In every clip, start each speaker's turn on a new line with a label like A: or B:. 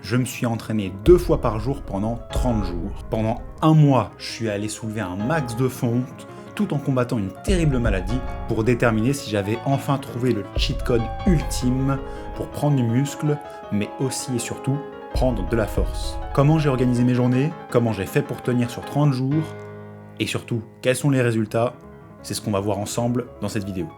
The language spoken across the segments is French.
A: Je me suis entraîné 2 fois par jour pendant 30 jours. Pendant un mois, je suis allé soulever un max de fonte, tout en combattant une terrible maladie pour déterminer si j'avais enfin trouvé le cheat code ultime pour prendre du muscle, mais aussi et surtout prendre de la force. Comment j'ai organisé mes journées, comment j'ai fait pour tenir sur 30 jours, et surtout, quels sont les résultats, c'est ce qu'on va voir ensemble dans cette vidéo.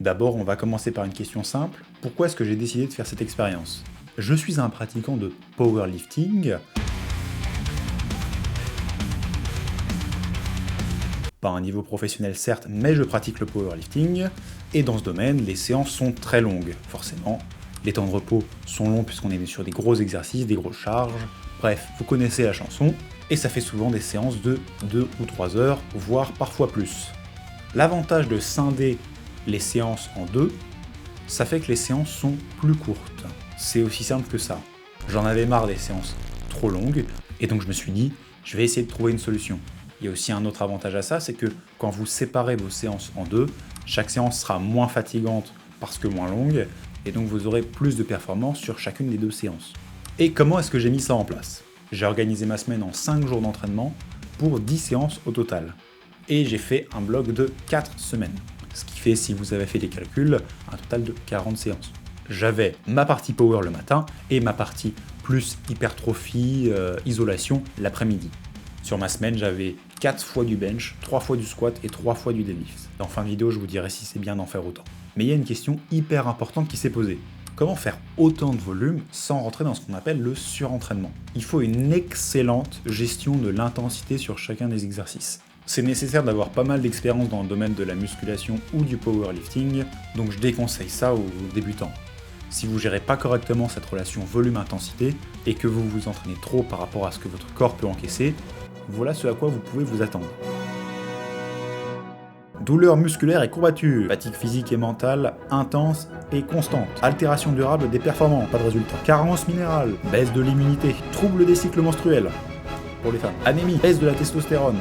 A: D'abord, on va commencer par une question simple. Pourquoi est-ce que j'ai décidé de faire cette expérience ? Je suis un pratiquant de powerlifting. Pas un niveau professionnel certes, mais je pratique le powerlifting. Et dans ce domaine, les séances sont très longues, forcément. Les temps de repos sont longs puisqu'on est sur des gros exercices, des grosses charges. Bref, vous connaissez la chanson. Et ça fait souvent des séances de 2 ou 3 heures, voire parfois plus. L'avantage de scinder les séances en deux, ça fait que les séances sont plus courtes. C'est aussi simple que ça. J'en avais marre des séances trop longues, et donc je me suis dit, je vais essayer de trouver une solution. Il y a aussi un autre avantage à ça, c'est que quand vous séparez vos séances en deux, chaque séance sera moins fatigante parce que moins longue, et donc vous aurez plus de performance sur chacune des 2 séances. Et comment est-ce que j'ai mis ça en place ? J'ai organisé ma semaine en 5 jours d'entraînement pour 10 séances au total. Et j'ai fait un bloc de 4 semaines. Ce qui fait, si vous avez fait les calculs, un total de 40 séances. J'avais ma partie power le matin et ma partie plus hypertrophie, isolation l'après-midi. Sur ma semaine, j'avais 4 fois du bench, 3 fois du squat et 3 fois du deadlift. En fin de vidéo, je vous dirai si c'est bien d'en faire autant. Mais il y a une question hyper importante qui s'est posée. Comment faire autant de volume sans rentrer dans ce qu'on appelle le surentraînement ? Il faut une excellente gestion de l'intensité sur chacun des exercices. C'est nécessaire d'avoir pas mal d'expérience dans le domaine de la musculation ou du powerlifting, donc je déconseille ça aux débutants. Si vous gérez pas correctement cette relation volume-intensité et que vous vous entraînez trop par rapport à ce que votre corps peut encaisser, voilà ce à quoi vous pouvez vous attendre. Douleur musculaire et courbature, fatigue physique et mentale intense et constante, altération durable des performances, pas de résultat, carence minérale, baisse de l'immunité, trouble des cycles menstruels pour les femmes, anémie, baisse de la testostérone.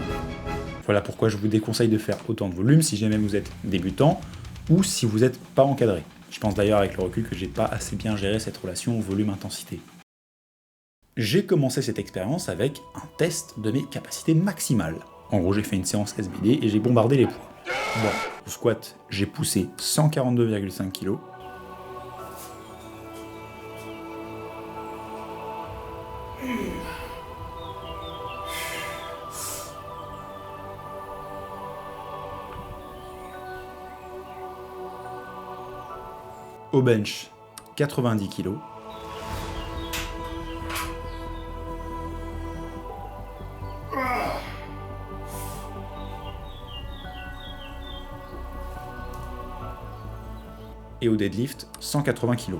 A: Voilà pourquoi je vous déconseille de faire autant de volume si jamais vous êtes débutant ou si vous n'êtes pas encadré. Je pense d'ailleurs avec le recul que j'ai pas assez bien géré cette relation volume-intensité. J'ai commencé cette expérience avec un test de mes capacités maximales. En gros, j'ai fait une séance SBD et j'ai bombardé les poids. Bon, au squat, j'ai poussé 142,5 kg. Au bench, 90 kg. Et au deadlift, 180 kg.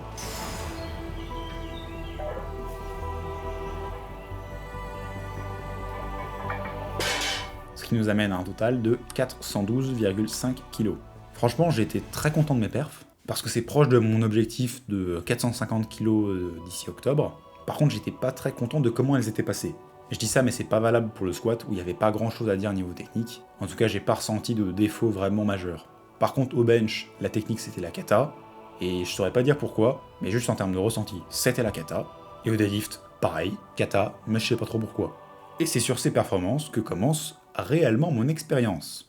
A: Ce qui nous amène à un total de 412,5 kg. Franchement, j'ai été très content de mes perfs, parce que c'est proche de mon objectif de 450 kg d'ici octobre. Par contre, j'étais pas très content de comment elles étaient passées. Je dis ça, mais c'est pas valable pour le squat, où il n'y avait pas grand chose à dire niveau technique. En tout cas, j'ai pas ressenti de défaut vraiment majeur. Par contre, au bench, la technique c'était la kata, et je saurais pas dire pourquoi, mais juste en termes de ressenti, c'était la kata. Et au deadlift, pareil, kata, mais je sais pas trop pourquoi. Et c'est sur ces performances que commence réellement mon expérience.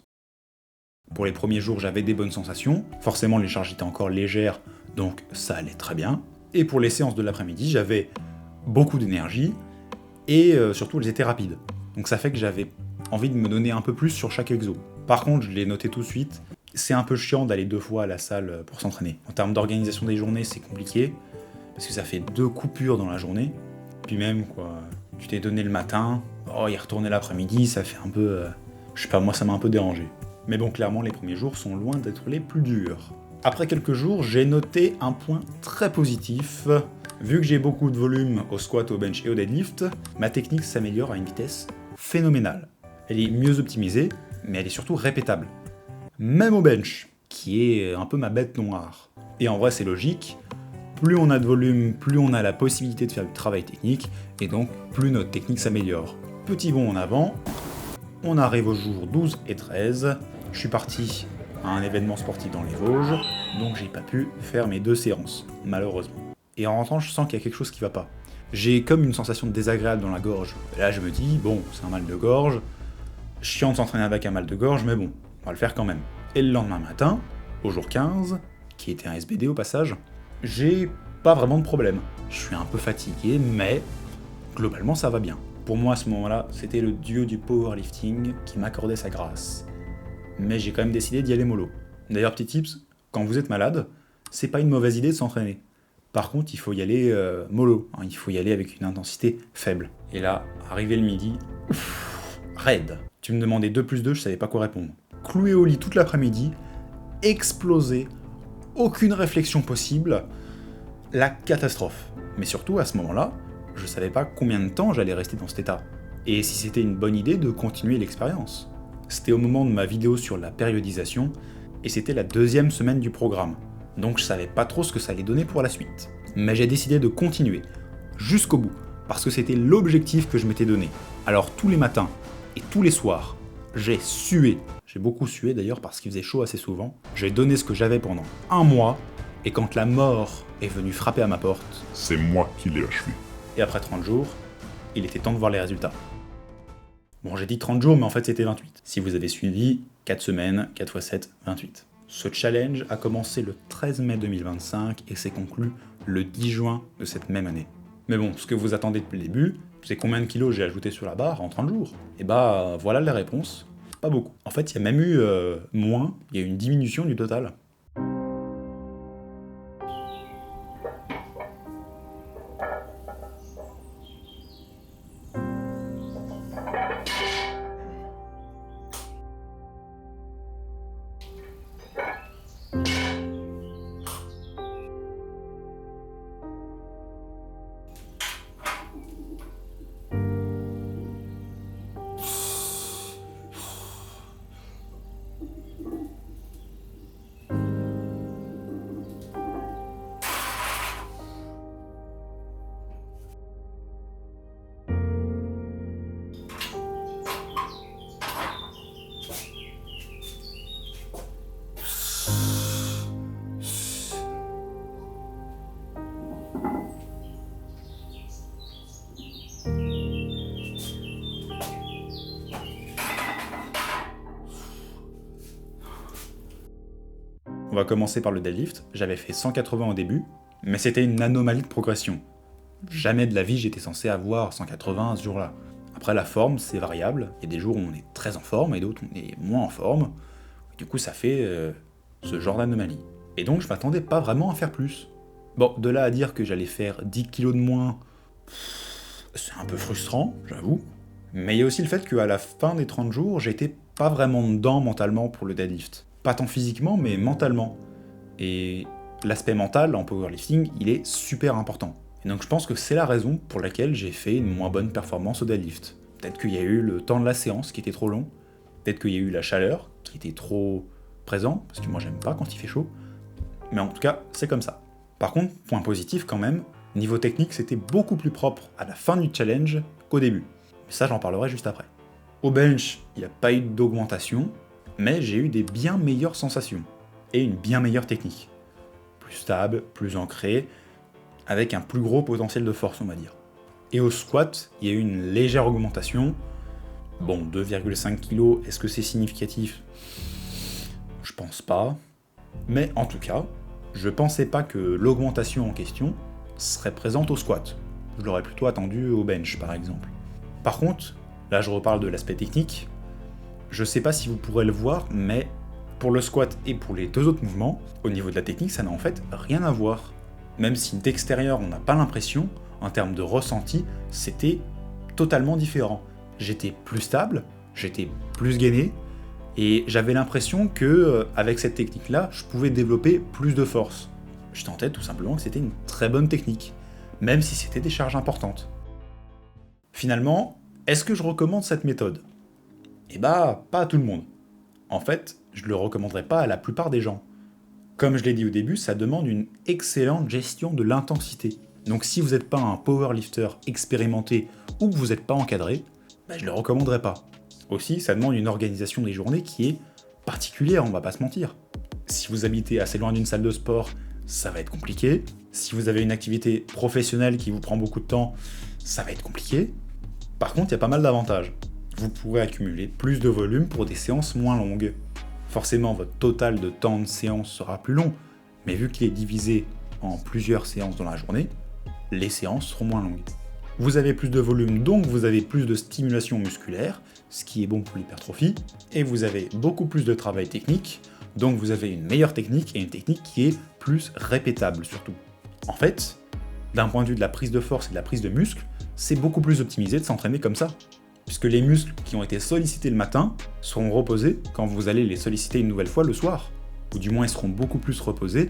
A: Pour les premiers jours, j'avais des bonnes sensations, forcément les charges étaient encore légères, donc ça allait très bien. Et pour les séances de l'après-midi, j'avais beaucoup d'énergie, et surtout elles étaient rapides. Donc ça fait que j'avais envie de me donner un peu plus sur chaque exo. Par contre, je l'ai noté tout de suite, c'est un peu chiant d'aller 2 fois à la salle pour s'entraîner. En termes d'organisation des journées, c'est compliqué, parce que ça fait 2 coupures dans la journée. Puis même, quoi, tu t'es donné le matin, y retourner l'après-midi, ça fait un peu... je sais pas, moi ça m'a un peu dérangé. Mais bon, clairement, les premiers jours sont loin d'être les plus durs. Après quelques jours, j'ai noté un point très positif. Vu que j'ai beaucoup de volume au squat, au bench et au deadlift, ma technique s'améliore à une vitesse phénoménale. Elle est mieux optimisée, mais elle est surtout répétable. Même au bench, qui est un peu ma bête noire. Et en vrai, c'est logique. Plus on a de volume, plus on a la possibilité de faire du travail technique, et donc plus notre technique s'améliore. Petit bond en avant, on arrive aux jours 12 et 13. Je suis parti à un événement sportif dans les Vosges, donc j'ai pas pu faire mes 2 séances, malheureusement. et en rentrant, je sens qu'il y a quelque chose qui va pas. J'ai comme une sensation désagréable dans la gorge. Et là, je me dis, bon, c'est un mal de gorge, chiant de s'entraîner avec un mal de gorge, mais bon, on va le faire quand même. Et le lendemain matin, au jour 15, qui était un SBD au passage, j'ai pas vraiment de problème. Je suis un peu fatigué, mais globalement, ça va bien. Pour moi, à ce moment-là, c'était le dieu du powerlifting qui m'accordait sa grâce. Mais j'ai quand même décidé d'y aller mollo. D'ailleurs, petit tips, quand vous êtes malade, c'est pas une mauvaise idée de s'entraîner. Par contre, il faut y aller mollo, hein, il faut y aller avec une intensité faible. Et là, arrivé le midi, raide. Tu me demandais 2 plus 2, je savais pas quoi répondre. Cloué au lit toute l'après-midi, explosé, aucune réflexion possible, la catastrophe. Mais surtout, à ce moment-là, je savais pas combien de temps j'allais rester dans cet état. Et si c'était une bonne idée de continuer l'expérience. C'était au moment de ma vidéo sur la périodisation, et c'était la 2e semaine du programme. Donc je savais pas trop ce que ça allait donner pour la suite. Mais j'ai décidé de continuer, jusqu'au bout, parce que c'était l'objectif que je m'étais donné. Alors tous les matins, et tous les soirs, j'ai sué. J'ai beaucoup sué d'ailleurs parce qu'il faisait chaud assez souvent. J'ai donné ce que j'avais pendant 1 mois, et quand la mort est venue frapper à ma porte,
B: c'est moi qui l'ai achevé.
A: Et après 30 jours, il était temps de voir les résultats. Bon, j'ai dit 30 jours, mais en fait c'était 28. Si vous avez suivi, 4 semaines, 4 x 7, 28. Ce challenge a commencé le 13 mai 2025 et s'est conclu le 10 juin de cette même année. Mais bon, ce que vous attendez depuis le début, c'est combien de kilos j'ai ajouté sur la barre en 30 jours? Et bah, voilà les réponses. Pas beaucoup. En fait, il y a même eu moins, il y a eu une diminution du total. On va commencer par le deadlift. J'avais fait 180 au début, mais c'était une anomalie de progression. Jamais de la vie j'étais censé avoir 180 ce jour-là. Après, la forme, c'est variable. Il y a des jours où on est très en forme et d'autres où on est moins en forme. Du coup, ça fait ce genre d'anomalie. Et donc, je m'attendais pas vraiment à faire plus. Bon, de là à dire que j'allais faire 10 kilos de moins, c'est un peu frustrant, j'avoue. Mais il y a aussi le fait qu'à la fin des 30 jours, j'étais pas vraiment dedans mentalement pour le deadlift. Pas tant physiquement, mais mentalement. Et l'aspect mental en powerlifting, il est super important. Et donc je pense que c'est la raison pour laquelle j'ai fait une moins bonne performance au deadlift. Peut-être qu'il y a eu le temps de la séance qui était trop long, peut-être qu'il y a eu la chaleur qui était trop présent, parce que moi j'aime pas quand il fait chaud. Mais en tout cas, c'est comme ça. Par contre, point positif quand même, niveau technique, c'était beaucoup plus propre à la fin du challenge qu'au début. Mais ça, j'en parlerai juste après. Au bench, il n'y a pas eu d'augmentation, mais j'ai eu des bien meilleures sensations, et une bien meilleure technique. Plus stable, plus ancrée, avec un plus gros potentiel de force, on va dire. Et au squat, il y a eu une légère augmentation. Bon, 2,5 kg, est-ce que c'est significatif? Je pense pas. Mais en tout cas, je pensais pas que l'augmentation en question serait présente au squat. Je l'aurais plutôt attendu au bench, par exemple. Par contre, là je reparle de l'aspect technique, je sais pas si vous pourrez le voir, mais pour le squat et pour les 2 autres mouvements, au niveau de la technique, ça n'a en fait rien à voir. Même si d'extérieur on n'a pas l'impression, en termes de ressenti, c'était totalement différent. J'étais plus stable, j'étais plus gainé, et j'avais l'impression que avec cette technique-là, je pouvais développer plus de force. Je tentais tout simplement que c'était une très bonne technique, même si c'était des charges importantes. Finalement, est-ce que je recommande cette méthode? Eh bah, pas à tout le monde. En fait, je le recommanderais pas à la plupart des gens. Comme je l'ai dit au début, ça demande une excellente gestion de l'intensité. Donc si vous n'êtes pas un powerlifter expérimenté ou que vous n'êtes pas encadré, bah, je le recommanderais pas. Aussi, ça demande une organisation des journées qui est particulière, on va pas se mentir. Si vous habitez assez loin d'une salle de sport, ça va être compliqué. Si vous avez une activité professionnelle qui vous prend beaucoup de temps, ça va être compliqué. Par contre, il y a pas mal d'avantages. Vous pourrez accumuler plus de volume pour des séances moins longues. Forcément, votre total de temps de séance sera plus long, mais vu qu'il est divisé en plusieurs séances dans la journée, les séances seront moins longues. Vous avez plus de volume, donc vous avez plus de stimulation musculaire, ce qui est bon pour l'hypertrophie, et vous avez beaucoup plus de travail technique, donc vous avez une meilleure technique et une technique qui est plus répétable surtout. En fait, d'un point de vue de la prise de force et de la prise de muscle, c'est beaucoup plus optimisé de s'entraîner comme ça, puisque les muscles qui ont été sollicités le matin seront reposés quand vous allez les solliciter une nouvelle fois le soir, ou du moins ils seront beaucoup plus reposés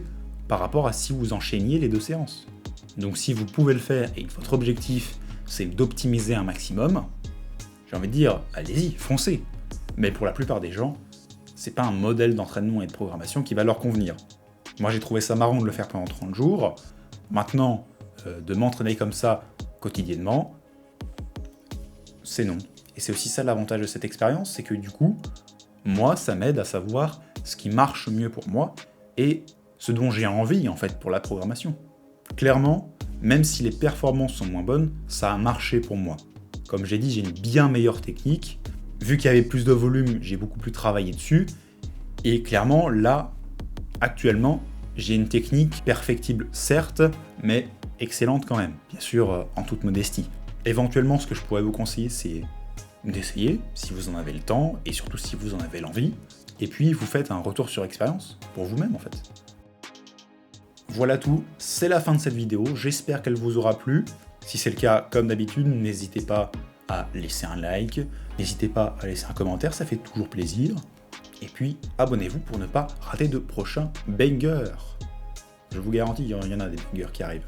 A: par rapport à si vous enchaîniez les 2 séances. Donc si vous pouvez le faire et que votre objectif c'est d'optimiser un maximum, j'ai envie de dire, allez-y, foncez. Mais pour la plupart des gens, c'est pas un modèle d'entraînement et de programmation qui va leur convenir. Moi j'ai trouvé ça marrant de le faire pendant 30 jours, maintenant de m'entraîner comme ça quotidiennement, c'est non. Et c'est aussi ça l'avantage de cette expérience, c'est que du coup, moi ça m'aide à savoir ce qui marche mieux pour moi et ce dont j'ai envie en fait pour la programmation. Clairement, même si les performances sont moins bonnes, ça a marché pour moi. Comme j'ai dit, j'ai une bien meilleure technique. Vu qu'il y avait plus de volume, j'ai beaucoup plus travaillé dessus. Et clairement, là, actuellement, j'ai une technique perfectible, certes, mais excellente quand même. Bien sûr, en toute modestie. Éventuellement, ce que je pourrais vous conseiller, c'est d'essayer, si vous en avez le temps, et surtout si vous en avez l'envie. Et puis, vous faites un retour sur expérience, pour vous-même en fait. Voilà tout, c'est la fin de cette vidéo, j'espère qu'elle vous aura plu. Si c'est le cas, comme d'habitude, n'hésitez pas à laisser un like, n'hésitez pas à laisser un commentaire, ça fait toujours plaisir. Et puis, abonnez-vous pour ne pas rater de prochains bangers. Je vous garantis, il y en a des bangers qui arrivent.